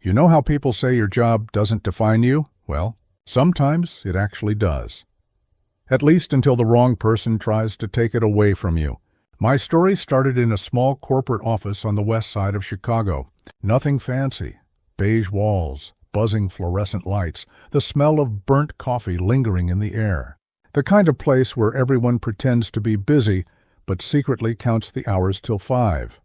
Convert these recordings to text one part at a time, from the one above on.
You know how people say your job doesn't define you? Well, sometimes it actually does. At least until the wrong person tries to take it away from you. My story started in a small corporate office on the west side of Chicago. Nothing fancy. Beige walls, buzzing fluorescent lights, the smell of burnt coffee lingering in the air. The kind of place where everyone pretends to be busy, but secretly counts the hours till 5.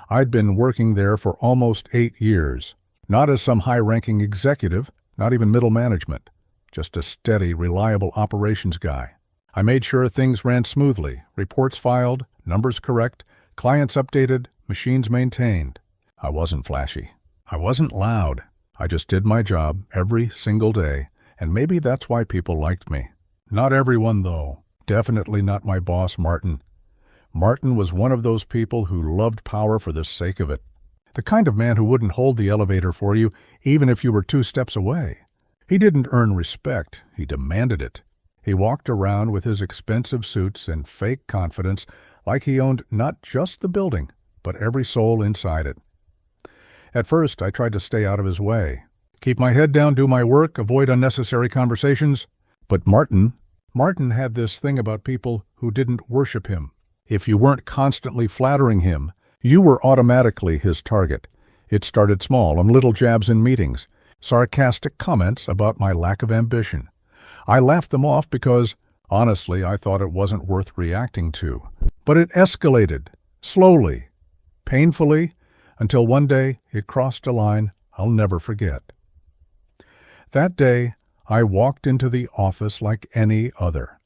I'd been working there for almost 8 years. Not as some high-ranking executive, not even middle management. Just a steady, reliable operations guy. I made sure things ran smoothly, reports filed, numbers correct, clients updated, machines maintained. I wasn't flashy. I wasn't loud. I just did my job every single day, and maybe that's why people liked me. Not everyone, though. Definitely not my boss, Martin. Martin was one of those people who loved power for the sake of it. The kind of man who wouldn't hold the elevator for you, even if you were 2 steps away. He didn't earn respect, he demanded it. He walked around with his expensive suits and fake confidence like he owned not just the building, but every soul inside it. At first, I tried to stay out of his way. Keep my head down, do my work, avoid unnecessary conversations. But Martin had this thing about people who didn't worship him. If you weren't constantly flattering him, you were automatically his target. It started small, on little jabs in meetings, sarcastic comments about my lack of ambition. I laughed them off because, honestly, I thought it wasn't worth reacting to. But it escalated, slowly, painfully, until one day it crossed a line I'll never forget. That day, I walked into the office like any other.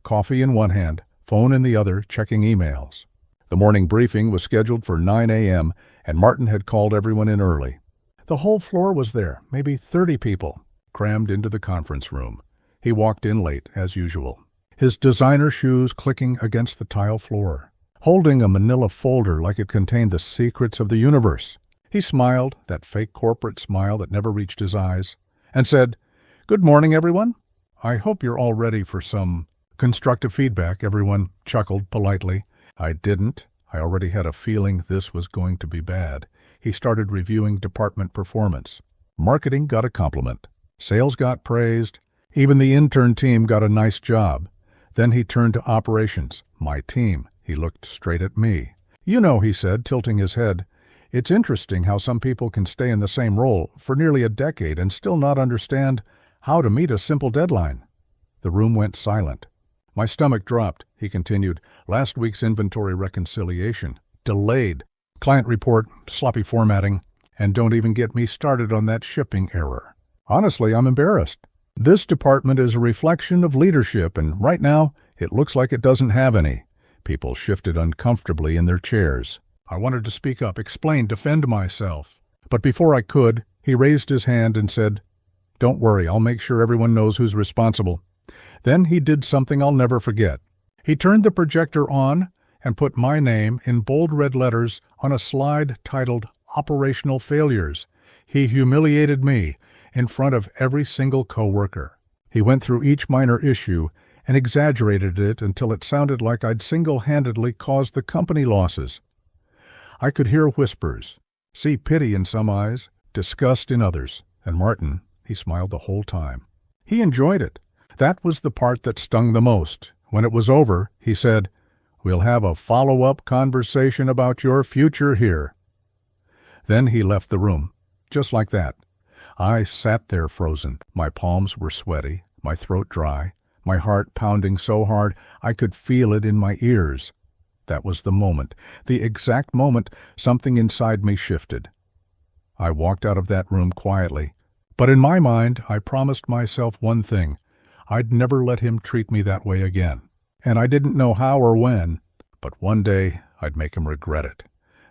Coffee in one hand, phone in the other, checking emails. The morning briefing was scheduled for 9 a.m., and Martin had called everyone in early. The whole floor was there, maybe 30 people, crammed into the conference room. He walked in late, as usual, his designer shoes clicking against the tile floor, holding a manila folder like it contained the secrets of the universe. He smiled, that fake corporate smile that never reached his eyes, and said, "Good morning, everyone. I hope you're all ready for some constructive feedback." Everyone chuckled politely. I didn't. I already had a feeling this was going to be bad. He started reviewing department performance. Marketing got a compliment. Sales got praised. Even the intern team got a nice job. Then he turned to operations, my team. He looked straight at me. "You know," he said, tilting his head, "it's interesting how some people can stay in the same role for nearly a decade and still not understand how to meet a simple deadline." The room went silent. My stomach dropped. He continued, "Last week's inventory reconciliation. Delayed. Client report, sloppy formatting, and don't even get me started on that shipping error. Honestly, I'm embarrassed. This department is a reflection of leadership, and right now, it looks like it doesn't have any." People shifted uncomfortably in their chairs. I wanted to speak up, explain, defend myself. But before I could, he raised his hand and said, "Don't worry, I'll make sure everyone knows who's responsible." Then he did something I'll never forget. He turned the projector on and put my name in bold red letters on a slide titled Operational Failures. He humiliated me in front of every single coworker. He went through each minor issue and exaggerated it until it sounded like I'd single-handedly caused the company losses. I could hear whispers, see pity in some eyes, disgust in others, and Martin, he smiled the whole time. He enjoyed it. That was the part that stung the most. When it was over, he said, "We'll have a follow-up conversation about your future here." Then he left the room, just like that. I sat there frozen. My palms were sweaty, my throat dry, my heart pounding so hard I could feel it in my ears. That was the moment, the exact moment something inside me shifted. I walked out of that room quietly, but in my mind I promised myself one thing. I'd never let him treat me that way again. And I didn't know how or when, but one day I'd make him regret it.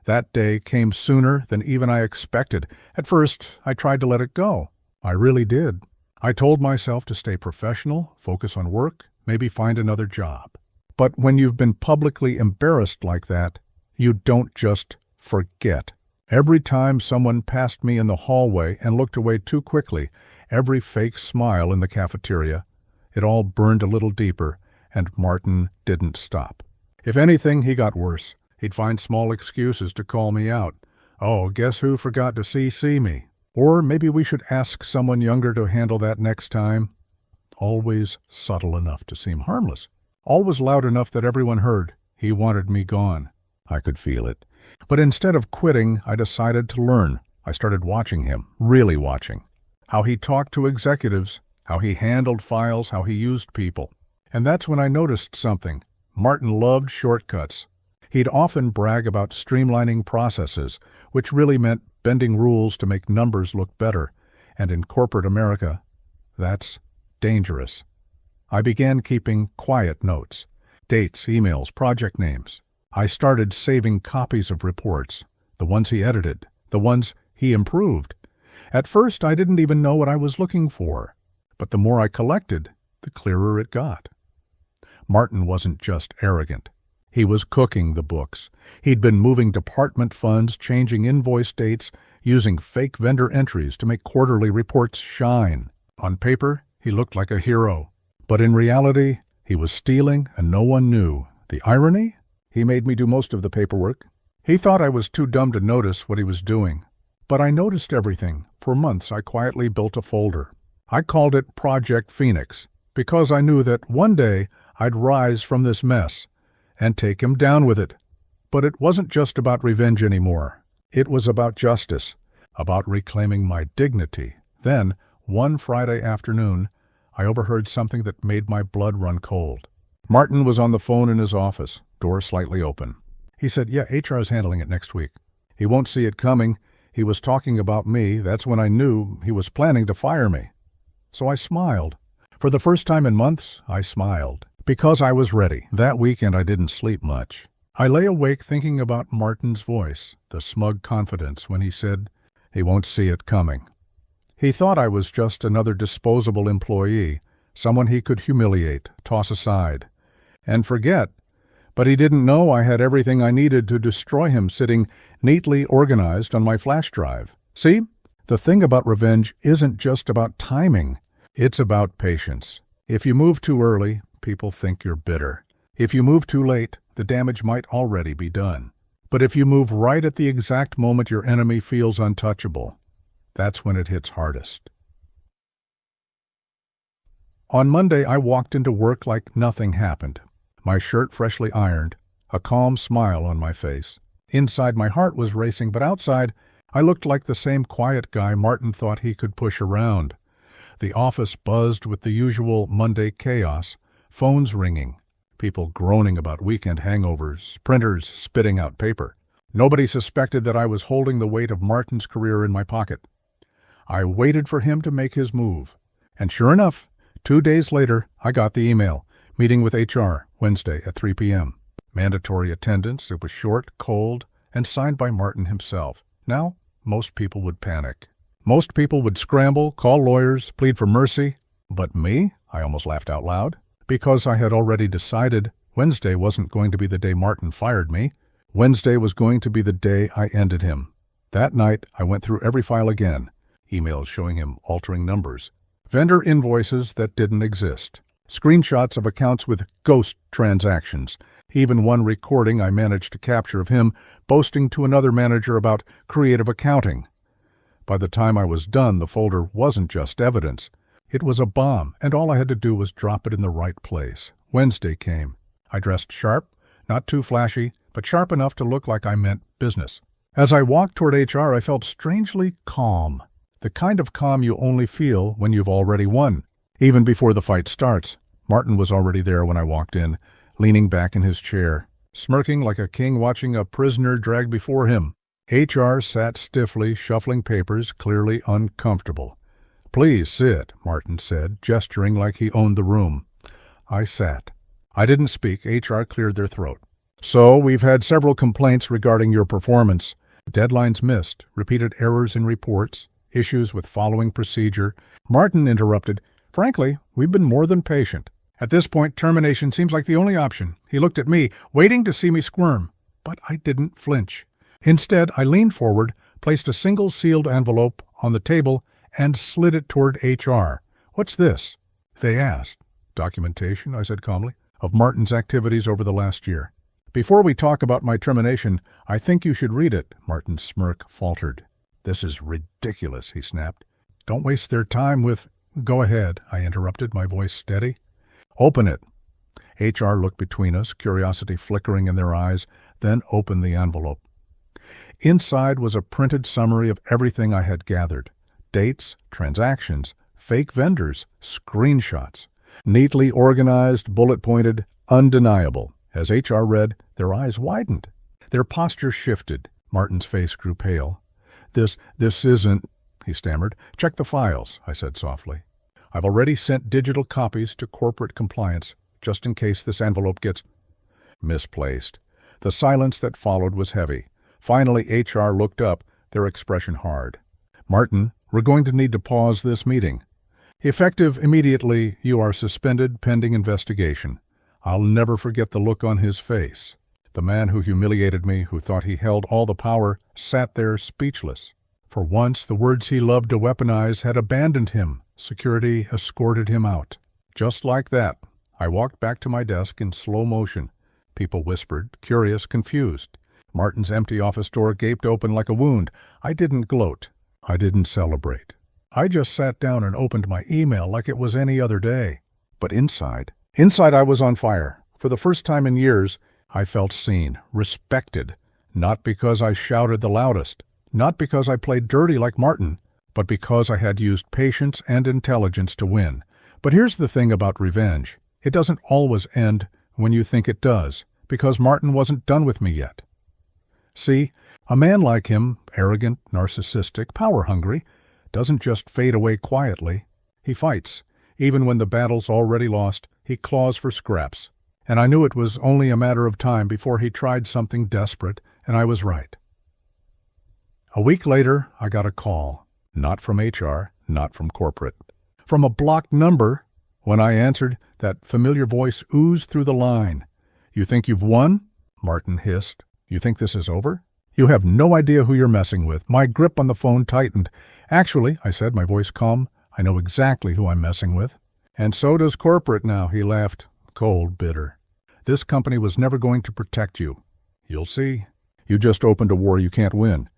That day came sooner than even I expected. At first, I tried to let it go. I really did. I told myself to stay professional, focus on work, maybe find another job. But when you've been publicly embarrassed like that, you don't just forget. Every time someone passed me in the hallway and looked away too quickly, every fake smile in the cafeteria, it all burned a little deeper, and Martin didn't stop. If anything, he got worse. He'd find small excuses to call me out. "Oh, guess who forgot to CC me?" Or maybe we should ask someone younger to handle that next time. Always subtle enough to seem harmless. Always loud enough that everyone heard. He wanted me gone. I could feel it. But instead of quitting, I decided to learn. I started watching him, really watching. How he talked to executives, how he handled files, how he used people. And that's when I noticed something. Martin loved shortcuts. He'd often brag about streamlining processes, which really meant bending rules to make numbers look better. And in corporate America, that's dangerous. I began keeping quiet notes, dates, emails, project names. I started saving copies of reports, the ones he edited, the ones he improved. At first, I didn't even know what I was looking for, but the more I collected, the clearer it got. Martin wasn't just arrogant. He was cooking the books. He'd been moving department funds, changing invoice dates, using fake vendor entries to make quarterly reports shine. On paper, he looked like a hero. But in reality, he was stealing and no one knew. The irony? He made me do most of the paperwork. He thought I was too dumb to notice what he was doing. But I noticed everything. For months, I quietly built a folder. I called it Project Phoenix, because I knew that one day I'd rise from this mess and take him down with it. But it wasn't just about revenge anymore. It was about justice, about reclaiming my dignity. Then, one Friday afternoon, I overheard something that made my blood run cold. Martin was on the phone in his office, door slightly open. He said, "Yeah, HR is handling it next week. He won't see it coming. He was talking about me. That's when I knew he was planning to fire me." So I smiled. For the first time in months, I smiled. Because I was ready. That weekend I didn't sleep much. I lay awake thinking about Martin's voice, the smug confidence when he said, "He won't see it coming." He thought I was just another disposable employee, someone he could humiliate, toss aside, and forget. But he didn't know I had everything I needed to destroy him sitting neatly organized on my flash drive. See, the thing about revenge isn't just about timing. It's about patience. If you move too early, people think you're bitter. If you move too late, the damage might already be done. But if you move right at the exact moment your enemy feels untouchable, that's when it hits hardest. On Monday, I walked into work like nothing happened. My shirt freshly ironed, a calm smile on my face. Inside, my heart was racing, but outside, I looked like the same quiet guy Martin thought he could push around. The office buzzed with the usual Monday chaos, phones ringing, people groaning about weekend hangovers, printers spitting out paper. Nobody suspected that I was holding the weight of Martin's career in my pocket. I waited for him to make his move. And sure enough, 2 days later, I got the email. Meeting with HR, Wednesday at 3 p.m. Mandatory attendance. It was short, cold, and signed by Martin himself. Now, most people would panic. Most people would scramble, call lawyers, plead for mercy. But me? I almost laughed out loud. Because I had already decided Wednesday wasn't going to be the day Martin fired me. Wednesday was going to be the day I ended him. That night, I went through every file again. Emails showing him altering numbers. Vendor invoices that didn't exist. Screenshots of accounts with ghost transactions. Even one recording I managed to capture of him boasting to another manager about creative accounting. By the time I was done, the folder wasn't just evidence. It was a bomb, and all I had to do was drop it in the right place. Wednesday came. I dressed sharp, not too flashy, but sharp enough to look like I meant business. As I walked toward HR, I felt strangely calm. The kind of calm you only feel when you've already won. Even before the fight starts, Martin was already there when I walked in, leaning back in his chair, smirking like a king watching a prisoner dragged before him. HR sat stiffly, shuffling papers, clearly uncomfortable. "Please sit," Martin said, gesturing like he owned the room. I sat. I didn't speak. HR cleared their throat. "So, we've had several complaints regarding your performance. Deadlines missed, repeated errors in reports, issues with following procedure." Martin interrupted. "Frankly, we've been more than patient. At this point, termination seems like the only option." He looked at me, waiting to see me squirm. But I didn't flinch. Instead, I leaned forward, placed a single sealed envelope on the table, and slid it toward HR. "What's this?" they asked. "Documentation," I said calmly, "of Martin's activities over the last year." "Before we talk about my termination, I think you should read it," Martin's smirk faltered. "This is ridiculous," he snapped. "Don't waste their time with—" "Go ahead," I interrupted, my voice steady. "Open it." HR looked between us, curiosity flickering in their eyes, then opened the envelope. Inside was a printed summary of everything I had gathered. Dates, transactions, fake vendors, screenshots. Neatly organized, bullet-pointed, undeniable. As HR read, their eyes widened. Their posture shifted. Martin's face grew pale. This isn't," he stammered. "Check the files," I said softly. "I've already sent digital copies to corporate compliance, just in case this envelope gets—" Misplaced. The silence that followed was heavy. Finally, HR looked up, their expression hard. "Martin, we're going to need to pause this meeting. Effective immediately, you are suspended pending investigation." I'll never forget the look on his face. The man who humiliated me, who thought he held all the power, sat there speechless. For once, the words he loved to weaponize had abandoned him. Security escorted him out. Just like that, I walked back to my desk in slow motion. People whispered, curious, confused. Martin's empty office door gaped open like a wound. I didn't gloat. I didn't celebrate. I just sat down and opened my email like it was any other day. But inside I was on fire. For the first time in years, I felt seen, respected, not because I shouted the loudest, not because I played dirty like Martin, but because I had used patience and intelligence to win. But here's the thing about revenge. It doesn't always end when you think it does, because Martin wasn't done with me yet. See, a man like him, arrogant, narcissistic, power-hungry, doesn't just fade away quietly. He fights. Even when the battle's already lost, he claws for scraps. And I knew it was only a matter of time before he tried something desperate, and I was right. A week later, I got a call. Not from HR, not from corporate. From a blocked number. When I answered, that familiar voice oozed through the line. "You think you've won?" Martin hissed. "You think this is over? You have no idea who you're messing with." My grip on the phone tightened. "Actually," I said, my voice calm, "I know exactly who I'm messing with." "And so does corporate now," he laughed, cold, bitter. "This company was never going to protect you. You'll see. You just opened a war you can't win."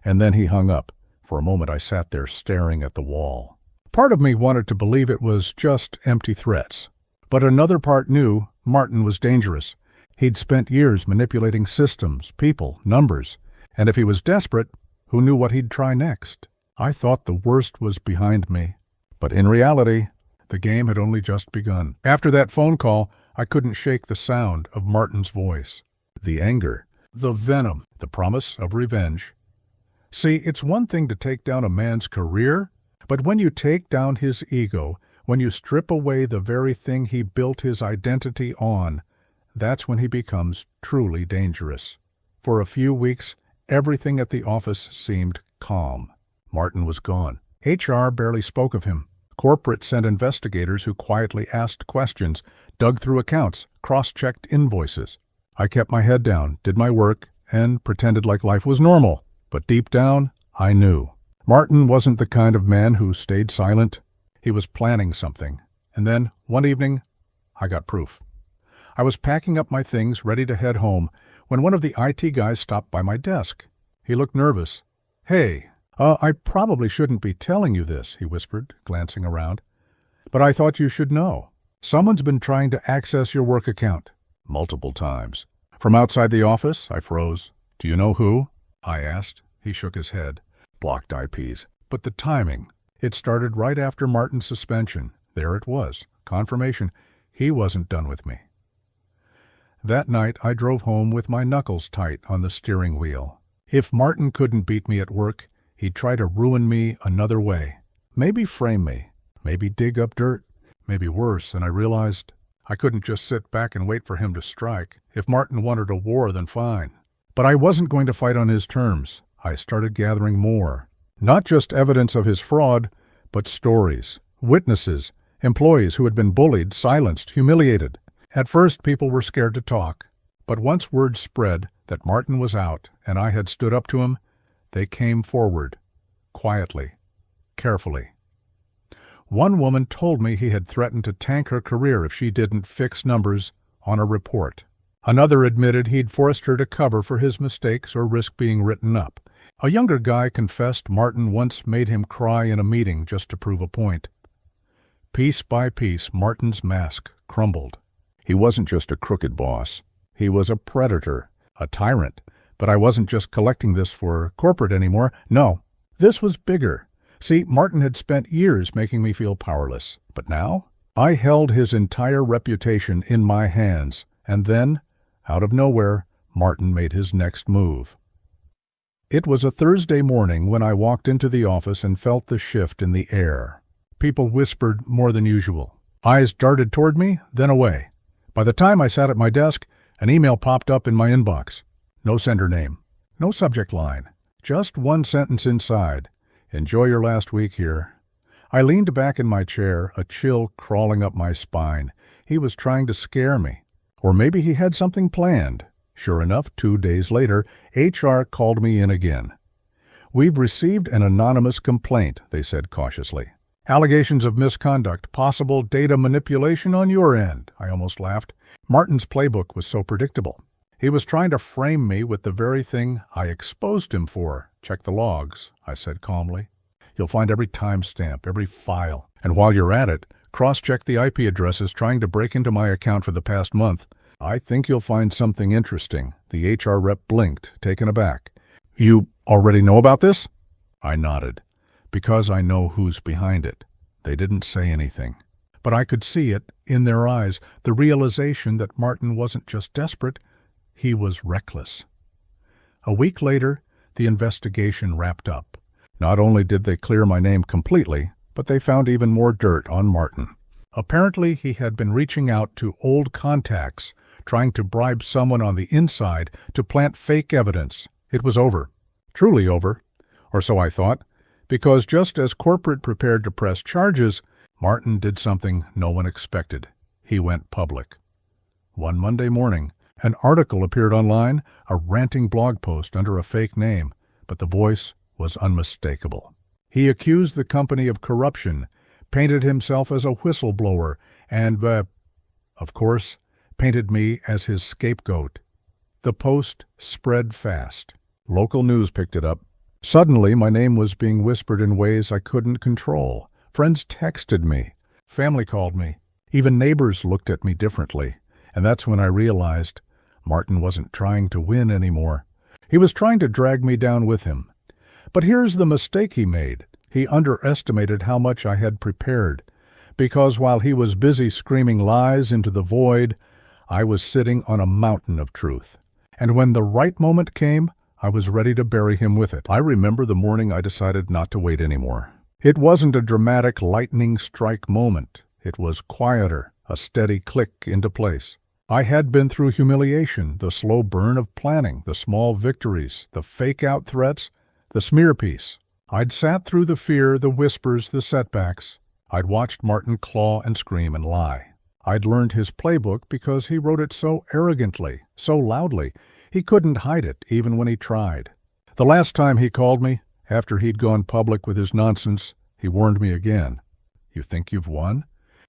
And then he hung up. For a moment I sat there staring at the wall. Part of me wanted to believe it was just empty threats. But another part knew Martin was dangerous. He'd spent years manipulating systems, people, numbers. And if he was desperate, who knew what he'd try next? I thought the worst was behind me. But in reality, the game had only just begun. After that phone call, I couldn't shake the sound of Martin's voice. The anger, the venom, the promise of revenge. See, it's one thing to take down a man's career, but when you take down his ego, when you strip away the very thing he built his identity on, that's when he becomes truly dangerous. For a few weeks, everything at the office seemed calm. Martin was gone. HR barely spoke of him. Corporate sent investigators who quietly asked questions, dug through accounts, cross-checked invoices. I kept my head down, did my work, and pretended like life was normal. But deep down, I knew. Martin wasn't the kind of man who stayed silent. He was planning something. And then, one evening, I got proof. I was packing up my things, ready to head home, when one of the IT guys stopped by my desk. He looked nervous. "Hey, I probably shouldn't be telling you this," he whispered, glancing around. "But I thought you should know. Someone's been trying to access your work account. Multiple times." "From outside the office?" I froze. "Do you know who?" I asked. He shook his head. "Blocked IPs. But the timing. It started right after Martin's suspension. There it was. Confirmation. He wasn't done with me." That night, I drove home with my knuckles tight on the steering wheel. If Martin couldn't beat me at work, he'd try to ruin me another way. Maybe frame me. Maybe dig up dirt. Maybe worse, and I realized I couldn't just sit back and wait for him to strike. If Martin wanted a war, then fine. But I wasn't going to fight on his terms. I started gathering more. Not just evidence of his fraud, but stories, witnesses, employees who had been bullied, silenced, humiliated. At first, people were scared to talk. But once word spread that Martin was out and I had stood up to him, they came forward, quietly, carefully. One woman told me he had threatened to tank her career if she didn't fix numbers on a report. Another admitted he'd forced her to cover for his mistakes or risk being written up. A younger guy confessed Martin once made him cry in a meeting just to prove a point. Piece by piece, Martin's mask crumbled. He wasn't just a crooked boss. He was a predator, a tyrant. But I wasn't just collecting this for corporate anymore. No, this was bigger. See, Martin had spent years making me feel powerless. But now, I held his entire reputation in my hands. And then, out of nowhere, Martin made his next move. It was a Thursday morning when I walked into the office and felt the shift in the air. People whispered more than usual. Eyes darted toward me, then away. By the time I sat at my desk, an email popped up in my inbox. No sender name, no subject line, just one sentence inside. Enjoy your last week here. I leaned back in my chair, a chill crawling up my spine. He was trying to scare me. Or maybe he had something planned. Sure enough, 2 days later, HR called me in again. We've received an anonymous complaint, they said cautiously. Allegations of misconduct, possible data manipulation on your end. I almost laughed. Martin's playbook was so predictable. He was trying to frame me with the very thing I exposed him for. Check the logs, I said calmly. You'll find every timestamp, every file. And while you're at it, cross-check the IP addresses trying to break into my account for the past month. I think you'll find something interesting. The HR rep blinked, taken aback. You already know about this? I nodded. Because I know who's behind it. They didn't say anything. But I could see it in their eyes, the realization that Martin wasn't just desperate, he was reckless. A week later, the investigation wrapped up. Not only did they clear my name completely, but they found even more dirt on Martin. Apparently, he had been reaching out to old contacts, trying to bribe someone on the inside to plant fake evidence. It was over. Truly over. Or so I thought. Because just as corporate prepared to press charges, Martin did something no one expected. He went public. One Monday morning, an article appeared online, a ranting blog post under a fake name, but the voice was unmistakable. He accused the company of corruption, painted himself as a whistleblower, and, of course, painted me as his scapegoat. The post spread fast. Local news picked it up. Suddenly, my name was being whispered in ways I couldn't control. Friends texted me. Family called me. Even neighbors looked at me differently. And that's when I realized Martin wasn't trying to win anymore. He was trying to drag me down with him. But here's the mistake he made. He underestimated how much I had prepared. Because while he was busy screaming lies into the void, I was sitting on a mountain of truth. And when the right moment came, I was ready to bury him with it. I remember the morning I decided not to wait anymore. It wasn't a dramatic lightning strike moment. It was quieter, a steady click into place. I had been through humiliation, the slow burn of planning, the small victories, the fake-out threats, the smear piece. I'd sat through the fear, the whispers, the setbacks. I'd watched Martin claw and scream and lie. I'd learned his playbook because he wrote it so arrogantly, so loudly. He couldn't hide it, even when he tried. The last time he called me, after he'd gone public with his nonsense, he warned me again. You think you've won?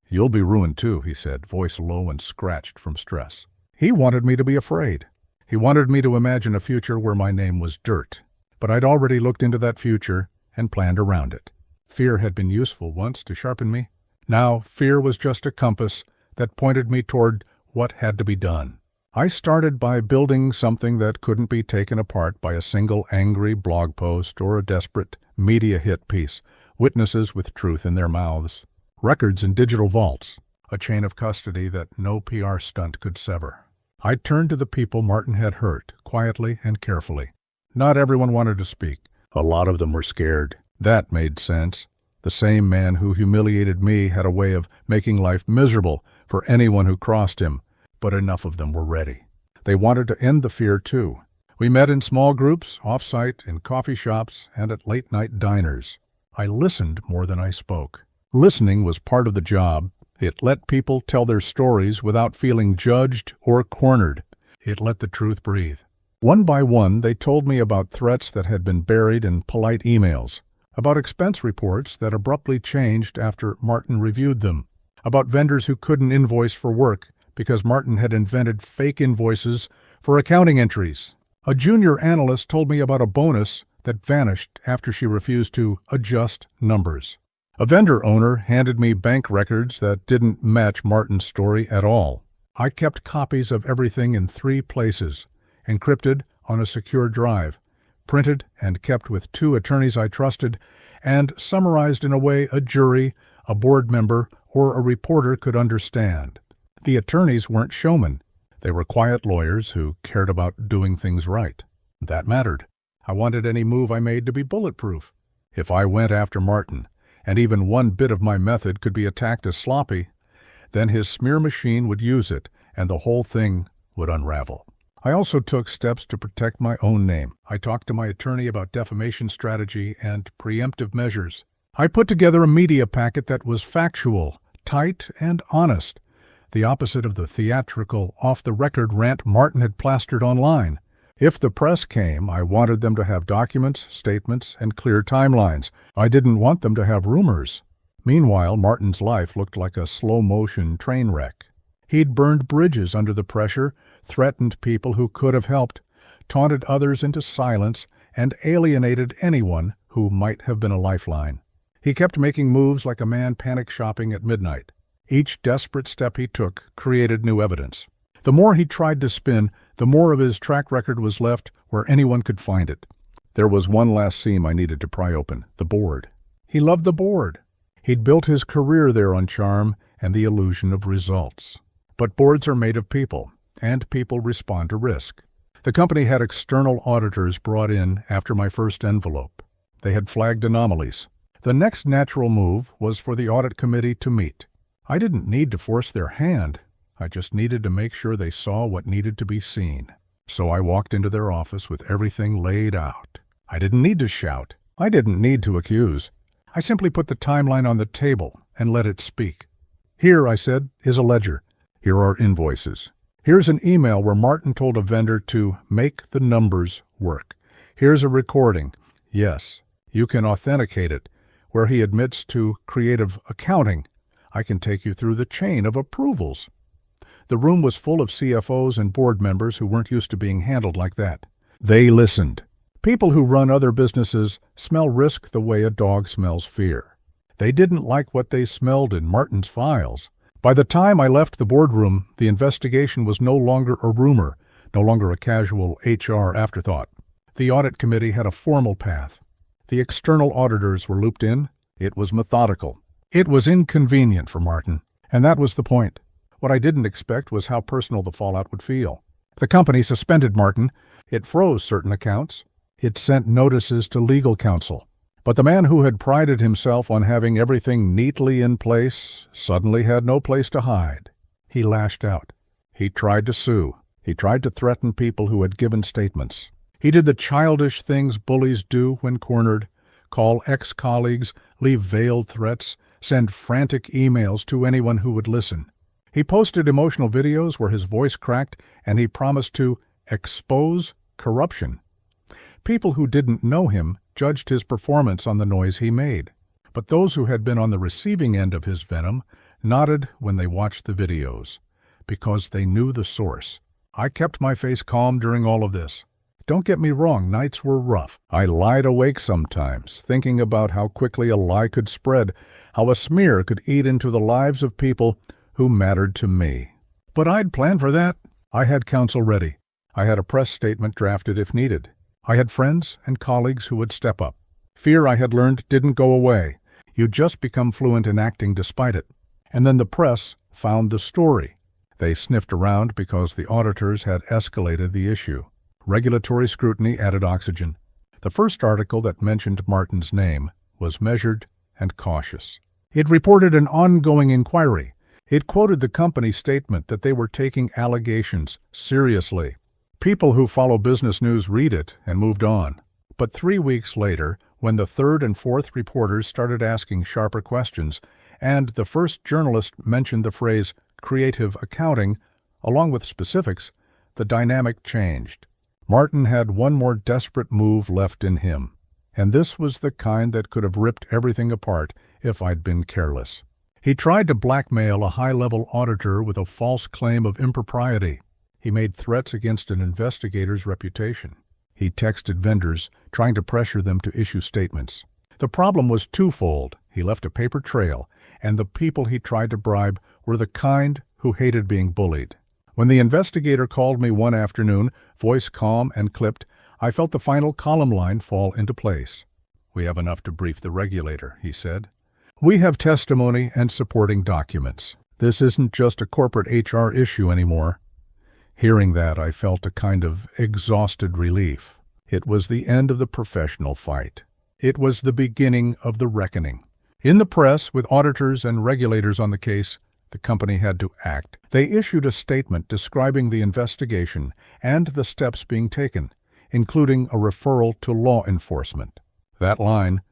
You'll be ruined too, he said, voice low and scratched from stress. He wanted me to be afraid. He wanted me to imagine a future where my name was dirt. But I'd already looked into that future and planned around it. Fear had been useful once to sharpen me. Now, fear was just a compass that pointed me toward what had to be done. I started by building something that couldn't be taken apart by a single angry blog post or a desperate media hit piece, witnesses with truth in their mouths, records in digital vaults, a chain of custody that no PR stunt could sever. I turned to the people Martin had hurt, quietly and carefully. Not everyone wanted to speak. A lot of them were scared. That made sense. The same man who humiliated me had a way of making life miserable for anyone who crossed him. But enough of them were ready. They wanted to end the fear, too. We met in small groups, off-site, in coffee shops, and at late-night diners. I listened more than I spoke. Listening was part of the job. It let people tell their stories without feeling judged or cornered. It let the truth breathe. One by one, they told me about threats that had been buried in polite emails, about expense reports that abruptly changed after Martin reviewed them, about vendors who couldn't invoice for work because Martin had invented fake invoices for accounting entries. A junior analyst told me about a bonus that vanished after she refused to adjust numbers. A vendor owner handed me bank records that didn't match Martin's story at all. I kept copies of everything in 3 places, encrypted on a secure drive, printed and kept with 2 attorneys I trusted, and summarized in a way a jury, a board member, or a reporter could understand. The attorneys weren't showmen. They were quiet lawyers who cared about doing things right. That mattered. I wanted any move I made to be bulletproof. If I went after Martin, and even one bit of my method could be attacked as sloppy, then his smear machine would use it, and the whole thing would unravel. I also took steps to protect my own name. I talked to my attorney about defamation strategy and preemptive measures. I put together a media packet that was factual, tight, and honest, the opposite of the theatrical, off-the-record rant Martin had plastered online. If the press came, I wanted them to have documents, statements, and clear timelines. I didn't want them to have rumors. Meanwhile, Martin's life looked like a slow-motion train wreck. He'd burned bridges under the pressure, threatened people who could have helped, taunted others into silence, and alienated anyone who might have been a lifeline. He kept making moves like a man panic shopping at midnight. Each desperate step he took created new evidence. The more he tried to spin, the more of his track record was left where anyone could find it. There was one last seam I needed to pry open, the board. He loved the board. He'd built his career there on charm and the illusion of results. But boards are made of people, and people respond to risk. The company had external auditors brought in after my first envelope. They had flagged anomalies. The next natural move was for the audit committee to meet. I didn't need to force their hand. I just needed to make sure they saw what needed to be seen. So I walked into their office with everything laid out. I didn't need to shout. I didn't need to accuse. I simply put the timeline on the table and let it speak. Here, I said, is a ledger. Here are invoices. Here's an email where Martin told a vendor to make the numbers work. Here's a recording. Yes, you can authenticate it, where he admits to creative accounting. I can take you through the chain of approvals. The room was full of CFOs and board members who weren't used to being handled like that. They listened. People who run other businesses smell risk the way a dog smells fear. They didn't like what they smelled in Martin's files. By the time I left the boardroom, the investigation was no longer a rumor, no longer a casual HR afterthought. The audit committee had a formal path. The external auditors were looped in. It was methodical. It was inconvenient for Martin, and that was the point. What I didn't expect was how personal the fallout would feel. The company suspended Martin. It froze certain accounts. It sent notices to legal counsel. But the man who had prided himself on having everything neatly in place suddenly had no place to hide. He lashed out. He tried to sue. He tried to threaten people who had given statements. He did the childish things bullies do when cornered: call ex-colleagues, leave veiled threats, send frantic emails to anyone who would listen. He posted emotional videos where his voice cracked, and he promised to expose corruption. People who didn't know him judged his performance on the noise he made. But those who had been on the receiving end of his venom nodded when they watched the videos, because they knew the source. I kept my face calm during all of this. Don't get me wrong, nights were rough. I lied awake sometimes, thinking about how quickly a lie could spread, how a smear could eat into the lives of people who mattered to me. But I'd planned for that. I had counsel ready. I had a press statement drafted if needed. I had friends and colleagues who would step up. Fear, I had learned, didn't go away. You just become fluent in acting despite it. And then the press found the story. They sniffed around because the auditors had escalated the issue. Regulatory scrutiny added oxygen. The first article that mentioned Martin's name was measured and cautious. It reported an ongoing inquiry. It quoted the company's statement that they were taking allegations seriously. People who follow business news read it and moved on. But 3 weeks later, when the third and fourth reporters started asking sharper questions, and the first journalist mentioned the phrase creative accounting, along with specifics, the dynamic changed. Martin had one more desperate move left in him, and this was the kind that could have ripped everything apart if I'd been careless. He tried to blackmail a high-level auditor with a false claim of impropriety. He made threats against an investigator's reputation. He texted vendors, trying to pressure them to issue statements. The problem was twofold. He left a paper trail, and the people he tried to bribe were the kind who hated being bullied. When the investigator called me one afternoon, voice calm and clipped, I felt the final column line fall into place. "We have enough to brief the regulator," he said. "We have testimony and supporting documents. This isn't just a corporate HR issue anymore." Hearing that, I felt a kind of exhausted relief. It was the end of the professional fight. It was the beginning of the reckoning. In the press, with auditors and regulators on the case, the company had to act. They issued a statement describing the investigation and the steps being taken, including a referral to law enforcement. That line,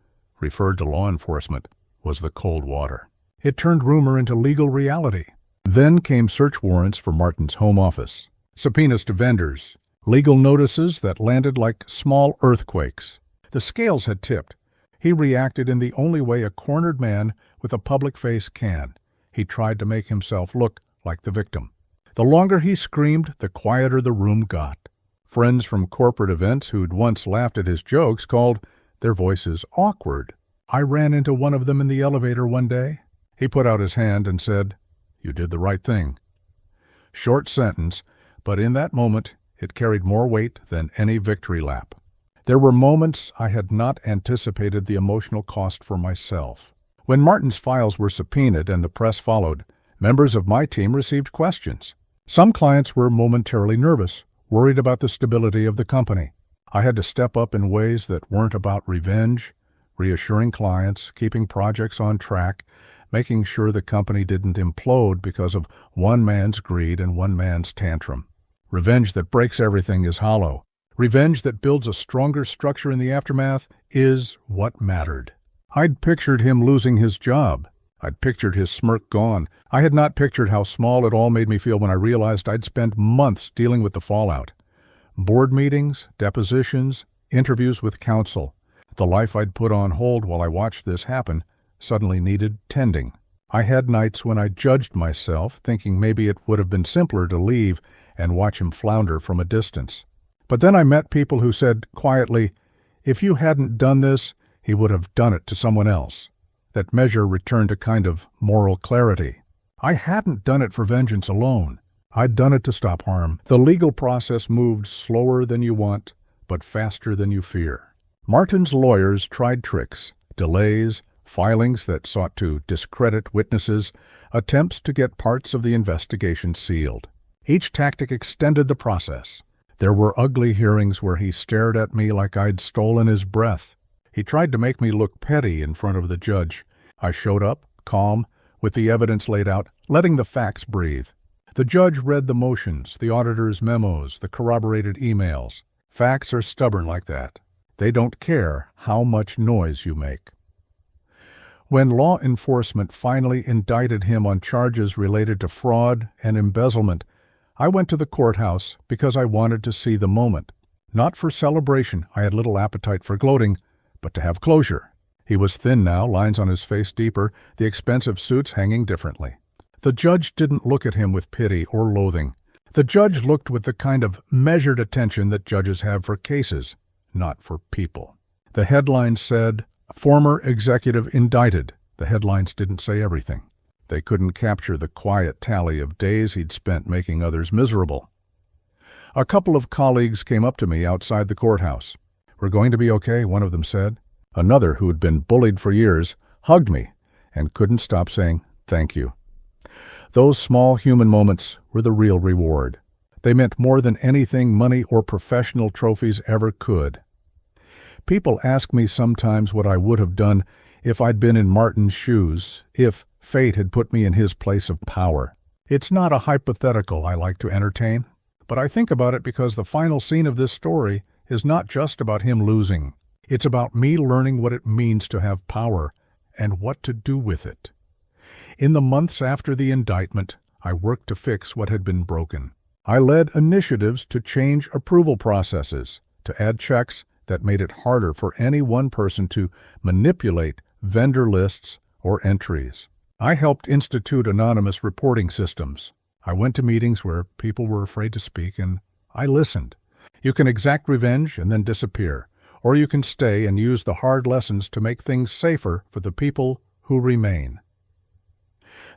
referred to law enforcement, was the cold water. It turned rumor into legal reality. Then came search warrants for Martin's home office, subpoenas to vendors, legal notices that landed like small earthquakes. The scales had tipped. He reacted in the only way a cornered man with a public face can. He tried to make himself look like the victim. The longer he screamed, the quieter the room got. Friends from corporate events who'd once laughed at his jokes called their voices awkward. I ran into one of them in the elevator one day. He put out his hand and said, "You did the right thing." Short sentence, but in that moment it carried more weight than any victory lap. There were moments I had not anticipated the emotional cost for myself. When Martin's files were subpoenaed and the press followed, members of my team received questions. Some clients were momentarily nervous, worried about the stability of the company. I had to step up in ways that weren't about revenge, reassuring clients, keeping projects on track, making sure the company didn't implode because of one man's greed and one man's tantrum. Revenge that breaks everything is hollow. Revenge that builds a stronger structure in the aftermath is what mattered. I'd pictured him losing his job. I'd pictured his smirk gone. I had not pictured how small it all made me feel when I realized I'd spent months dealing with the fallout. Board meetings, depositions, interviews with counsel. The life I'd put on hold while I watched this happen suddenly needed tending. I had nights when I judged myself, thinking maybe it would have been simpler to leave and watch him flounder from a distance. But then I met people who said quietly, if you hadn't done this, he would have done it to someone else. That measure returned a kind of moral clarity. I hadn't done it for vengeance alone. I'd done it to stop harm. The legal process moved slower than you want, but faster than you fear. Martin's lawyers tried tricks, delays, filings that sought to discredit witnesses, attempts to get parts of the investigation sealed. Each tactic extended the process. There were ugly hearings where he stared at me like I'd stolen his breath. He tried to make me look petty in front of the judge. I showed up, calm, with the evidence laid out, letting the facts breathe. The judge read the motions, the auditor's memos, the corroborated emails. Facts are stubborn like that. They don't care how much noise you make. When law enforcement finally indicted him on charges related to fraud and embezzlement, I went to the courthouse because I wanted to see the moment. Not for celebration, I had little appetite for gloating, but to have closure. He was thin now, lines on his face deeper, the expensive suits hanging differently. The judge didn't look at him with pity or loathing. The judge looked with the kind of measured attention that judges have for cases, not for people. The headlines said, "Former executive indicted." The headlines didn't say everything. They couldn't capture the quiet tally of days he'd spent making others miserable. A couple of colleagues came up to me outside the courthouse. "We're going to be okay," one of them said. Another, who had been bullied for years, hugged me and couldn't stop saying, "Thank you." Those small human moments were the real reward. They meant more than anything money or professional trophies ever could. People ask me sometimes what I would have done if I'd been in Martin's shoes, if fate had put me in his place of power. It's not a hypothetical I like to entertain, but I think about it because the final scene of this story is not just about him losing. It's about me learning what it means to have power and what to do with it. In the months after the indictment, I worked to fix what had been broken. I led initiatives to change approval processes, to add checks that made it harder for any one person to manipulate vendor lists or entries. I helped institute anonymous reporting systems. I went to meetings where people were afraid to speak, and I listened. You can exact revenge and then disappear, or you can stay and use the hard lessons to make things safer for the people who remain.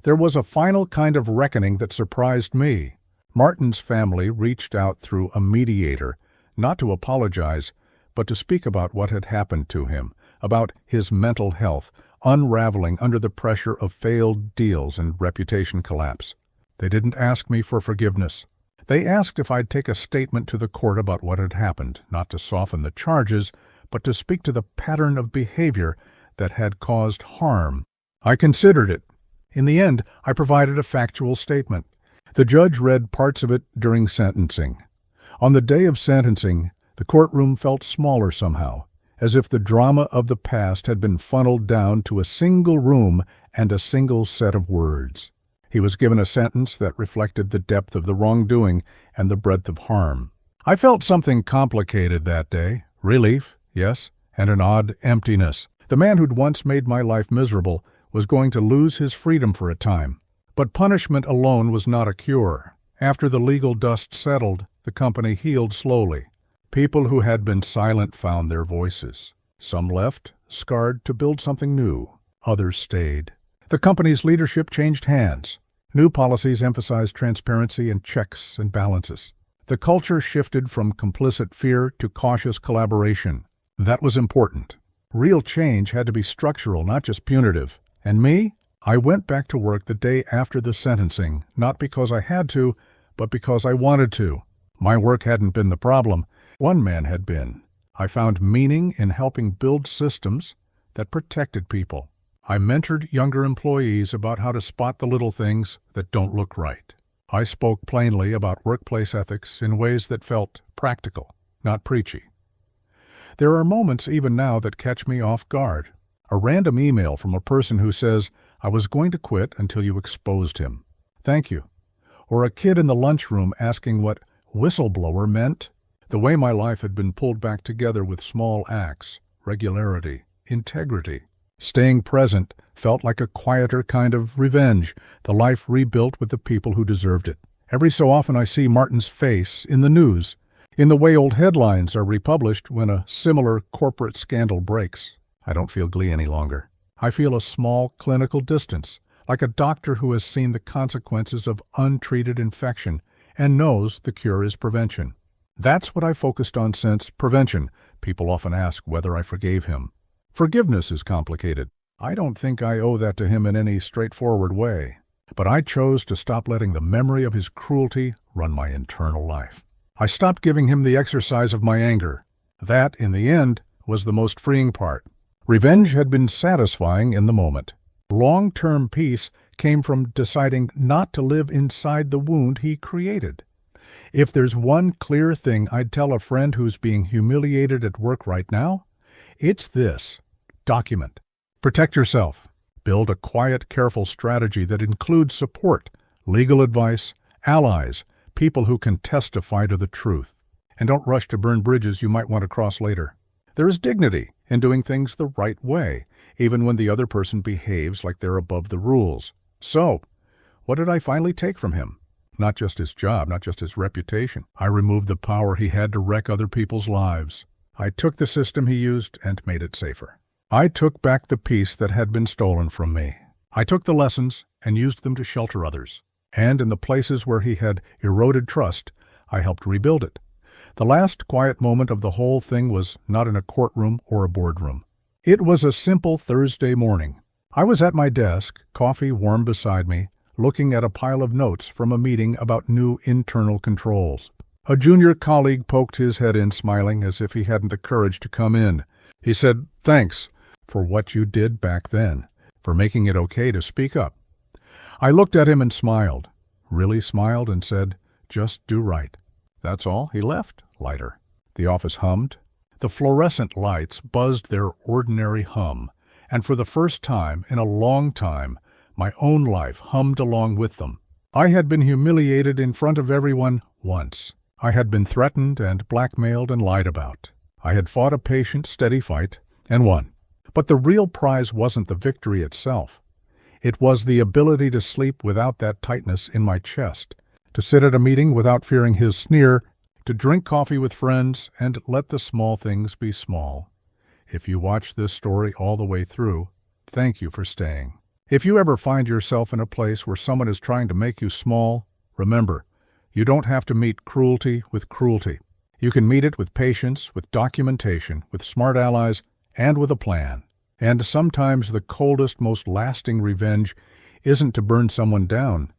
There was a final kind of reckoning that surprised me. Martin's family reached out through a mediator, not to apologize, but to speak about what had happened to him, about his mental health, unraveling under the pressure of failed deals and reputation collapse. They didn't ask me for forgiveness. They asked if I'd take a statement to the court about what had happened, not to soften the charges, but to speak to the pattern of behavior that had caused harm. I considered it. In the end, I provided a factual statement. The judge read parts of it during sentencing. On the day of sentencing, the courtroom felt smaller somehow, as if the drama of the past had been funneled down to a single room and a single set of words. He was given a sentence that reflected the depth of the wrongdoing and the breadth of harm. I felt something complicated that day. Relief, yes, and an odd emptiness. The man who'd once made my life miserable was going to lose his freedom for a time. But punishment alone was not a cure. After the legal dust settled, the company healed slowly. People who had been silent found their voices. Some left, scarred, to build something new. Others stayed. The company's leadership changed hands. New policies emphasized transparency and checks and balances. The culture shifted from complicit fear to cautious collaboration. That was important. Real change had to be structural, not just punitive. And me? I went back to work the day after the sentencing, not because I had to, but because I wanted to. My work hadn't been the problem. One man had been. I found meaning in helping build systems that protected people. I mentored younger employees about how to spot the little things that don't look right. I spoke plainly about workplace ethics in ways that felt practical, not preachy. There are moments even now that catch me off guard. A random email from a person who says, "I was going to quit until you exposed him. Thank you." Or a kid in the lunchroom asking what whistleblower meant. The way my life had been pulled back together with small acts, regularity, integrity. Staying present felt like a quieter kind of revenge, the life rebuilt with the people who deserved it. Every so often I see Martin's face in the news, in the way old headlines are republished when a similar corporate scandal breaks. I don't feel glee any longer. I feel a small clinical distance, like a doctor who has seen the consequences of untreated infection and knows the cure is prevention. That's what I focused on since prevention. People often ask whether I forgave him. Forgiveness is complicated. I don't think I owe that to him in any straightforward way. But I chose to stop letting the memory of his cruelty run my internal life. I stopped giving him the exercise of my anger. That, in the end, was the most freeing part. Revenge had been satisfying in the moment. Long-term peace came from deciding not to live inside the wound he created. If there's one clear thing I'd tell a friend who's being humiliated at work right now, it's this: document. Protect yourself. Build a quiet, careful strategy that includes support, legal advice, allies, people who can testify to the truth. And don't rush to burn bridges you might want to cross later. There is dignity in doing things the right way, even when the other person behaves like they're above the rules. So, what did I finally take from him? Not just his job, not just his reputation. I removed the power he had to wreck other people's lives. I took the system he used and made it safer. I took back the peace that had been stolen from me. I took the lessons and used them to shelter others. And in the places where he had eroded trust, I helped rebuild it. The last quiet moment of the whole thing was not in a courtroom or a boardroom. It was a simple Thursday morning. I was at my desk, coffee warm beside me, looking at a pile of notes from a meeting about new internal controls. A junior colleague poked his head in, smiling as if he hadn't the courage to come in. He said, "Thanks for what you did back then, for making it okay to speak up." I looked at him and smiled, really smiled, and said, "Just do right." That's all. He left, lighter. The office hummed. The fluorescent lights buzzed their ordinary hum, and for the first time in a long time, my own life hummed along with them. I had been humiliated in front of everyone once. I had been threatened and blackmailed and lied about. I had fought a patient, steady fight and won. But the real prize wasn't the victory itself. It was the ability to sleep without that tightness in my chest, to sit at a meeting without fearing his sneer, to drink coffee with friends, and let the small things be small. If you watch this story all the way through, thank you for staying. If you ever find yourself in a place where someone is trying to make you small, remember, you don't have to meet cruelty with cruelty. You can meet it with patience, with documentation, with smart allies, and with a plan. And sometimes the coldest, most lasting revenge isn't to burn someone down.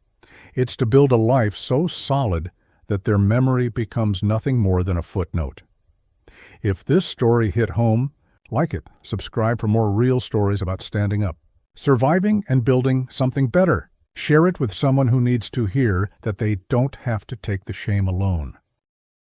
It's to build a life so solid that their memory becomes nothing more than a footnote. If this story hit home, like it, subscribe for more real stories about standing up, surviving and building something better. Share it with someone who needs to hear that they don't have to take the shame alone.